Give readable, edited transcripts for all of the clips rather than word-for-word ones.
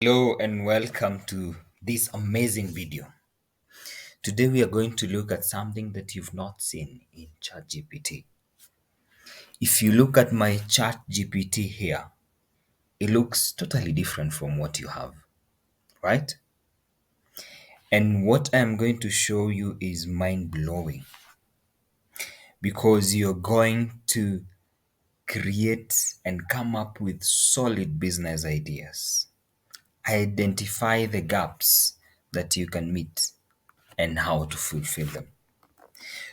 Hello and welcome to this amazing video. Today we are going to look at something that you've not seen in ChatGPT. If you look at my ChatGPT here, it looks totally different from what you have, right? And what I'm going to show you is mind-blowing because you're going to create and come up with solid business ideas. Identify the gaps that you can meet and how to fulfill them.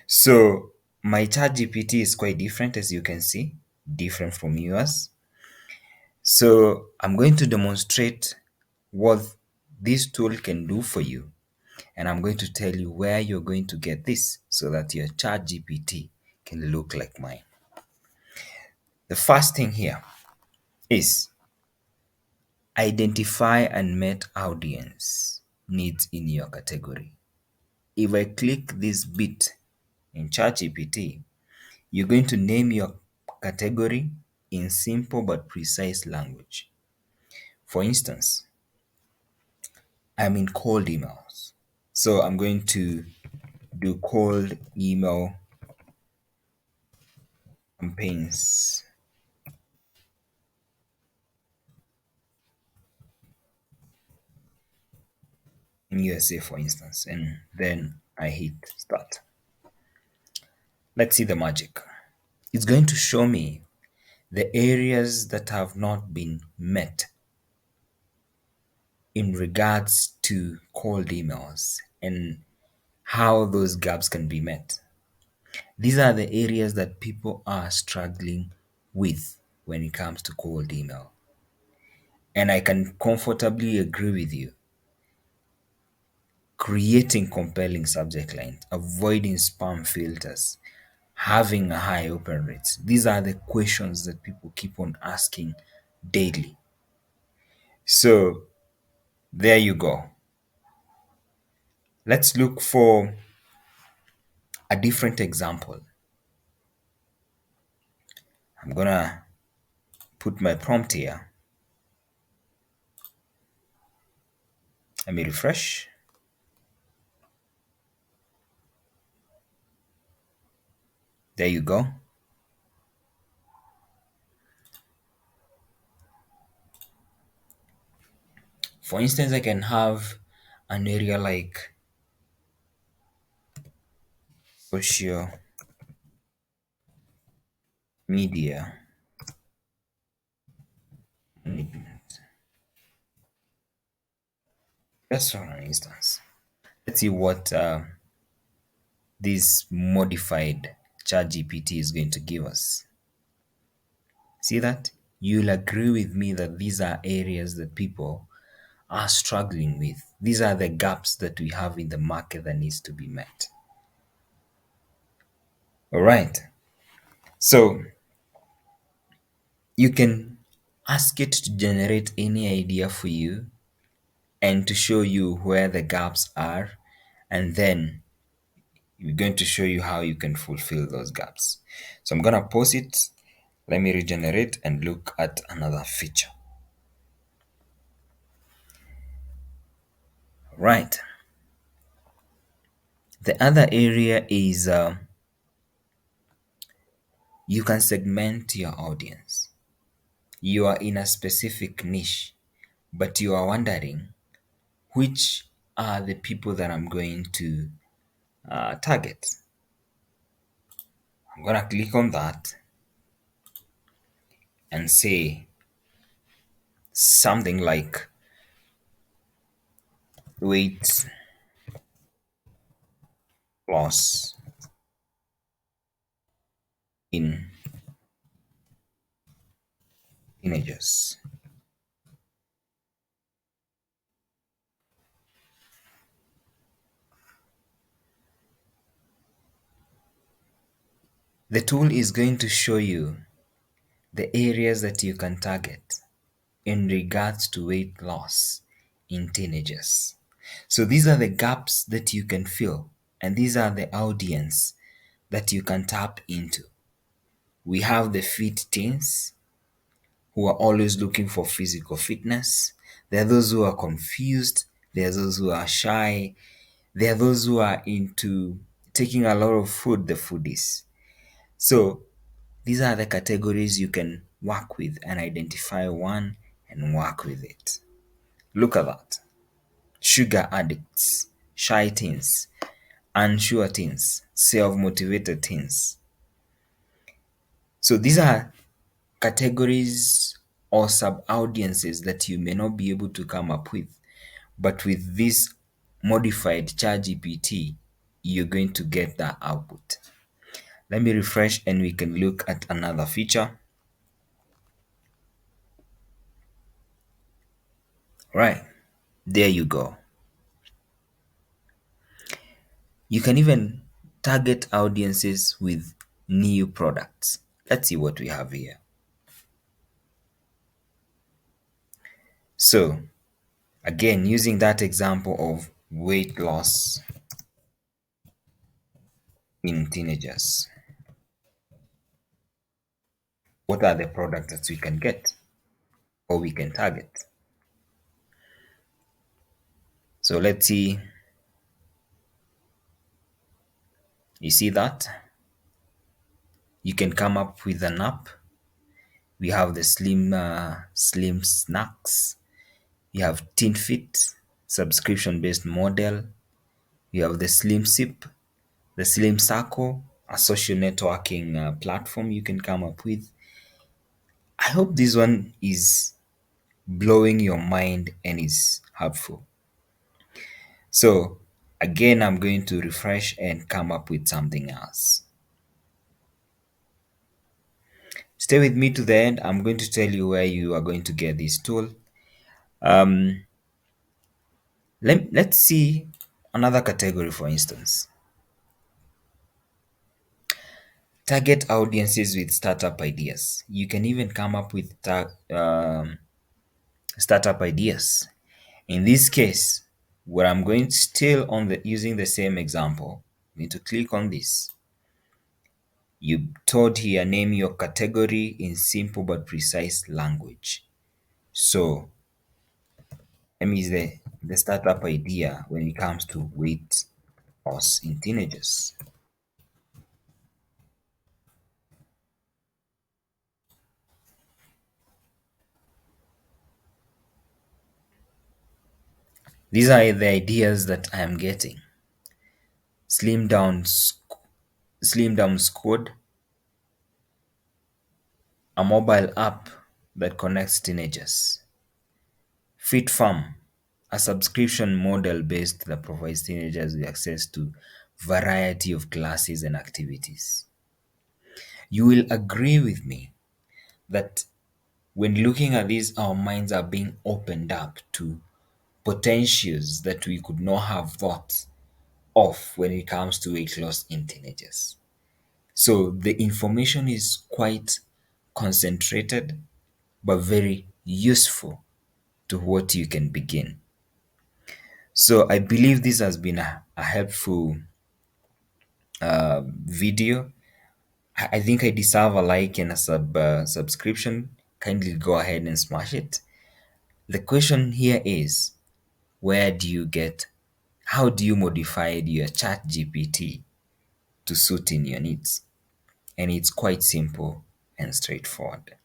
So my chat GPT is quite different, as you can see, different from yours. So I'm going to demonstrate what this tool can do for you. And I'm going to tell you where you're going to get this so that your chat GPT can look like mine. The first thing here is identify and meet audience needs in your category. If I click this bit in ChatGPT, you're going to name your category in simple but precise language. For instance, I'm in cold emails. So I'm going to do cold email campaigns in USA, for instance, and then I hit start. Let's see the magic. It's going to show me the areas that have not been met in regards to cold emails and how those gaps can be met. These are the areas that people are struggling with when it comes to cold email. And I can comfortably agree with you. Creating compelling subject lines, avoiding spam filters, having a high open rates. These are the questions that people keep on asking daily. So there you go. Let's look for a different example. I'm gonna put my prompt here. Let me refresh. There you go. For instance, I can have an area like social media management. Just for an instance. Let's see what this modified ChatGPT is going to give us. See that? You'll agree with me that these are areas that people are struggling with. These are the gaps that we have in the market that needs to be met. All right. So you can ask it to generate any idea for you and to show you where the gaps are, and then we're going to show you how you can fulfill those gaps. So I'm going to pause it. Let me regenerate and look at another feature. Right. The other area is you can segment your audience. You are in a specific niche, but you are wondering which are the people that I'm going to target. I'm going to click on that and say something like weight loss in teenagers. The tool is going to show you the areas that you can target in regards to weight loss in teenagers. So these are the gaps that you can fill, and these are the audience that you can tap into. We have the fit teens who are always looking for physical fitness. There are those who are confused. There are those who are shy. There are those who are into taking a lot of food, the foodies. So these are the categories you can work with and identify one and work with it. Look at that. Sugar addicts, shy teens, unsure teens, self-motivated teens. So these are categories or sub-audiences that you may not be able to come up with. But with this modified ChatGPT, you're going to get that output. Let me refresh and we can look at another feature. Right, there you go. You can even target audiences with new products. Let's see what we have here. So, again, using that example of weight loss in teenagers, what are the products that we can get or we can target? So, let's see. You see that? You can come up with an app. We have the slim snacks. You have Teen Fit, subscription-based model. You have the Slim Sip, the Slim Circle, a social networking platform you can come up with. I hope this one is blowing your mind and is helpful. So again, I'm going to refresh and come up with something else. Stay with me to the end. I'm going to tell you where you are going to get this tool. Um, let's see another category, for instance. Target audiences with startup ideas. You can even come up with startup ideas. In this case, where I'm going still on the using the same example, you need to click on this. You told here name your category in simple but precise language. So let me use the startup idea when it comes to weight loss in teenagers. These are the ideas that I am getting. Slim down, slim down squad, a mobile app that connects teenagers. Fit Farm, a subscription model based that provides teenagers with access to variety of classes and activities. You will agree with me that when looking at this, our minds are being opened up to potentials that we could not have thought of when it comes to weight loss in teenagers. So the information is quite concentrated but very useful to what you can begin. So I believe this has been a helpful video. I think I deserve a like and a subscription. Kindly go ahead and smash it. The question here is, where do you get, how do you modify your chat GPT to suit in your needs? And it's quite simple and straightforward.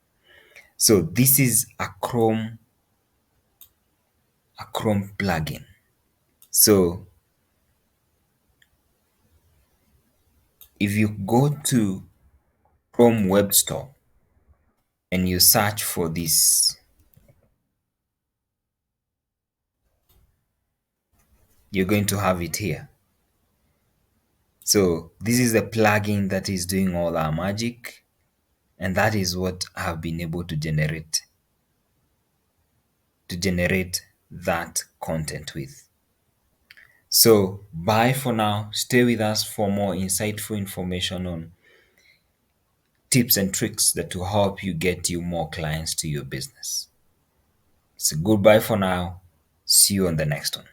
So this is a Chrome plugin. So if you go to Chrome Web Store and you search for this, you're going to have it here. So this is the plugin that is doing all our magic, and that is what I have been able to generate that content with. So bye for now. Stay with us for more insightful information on tips and tricks that will help you get you more clients to your business. So goodbye for now. See you on the next one.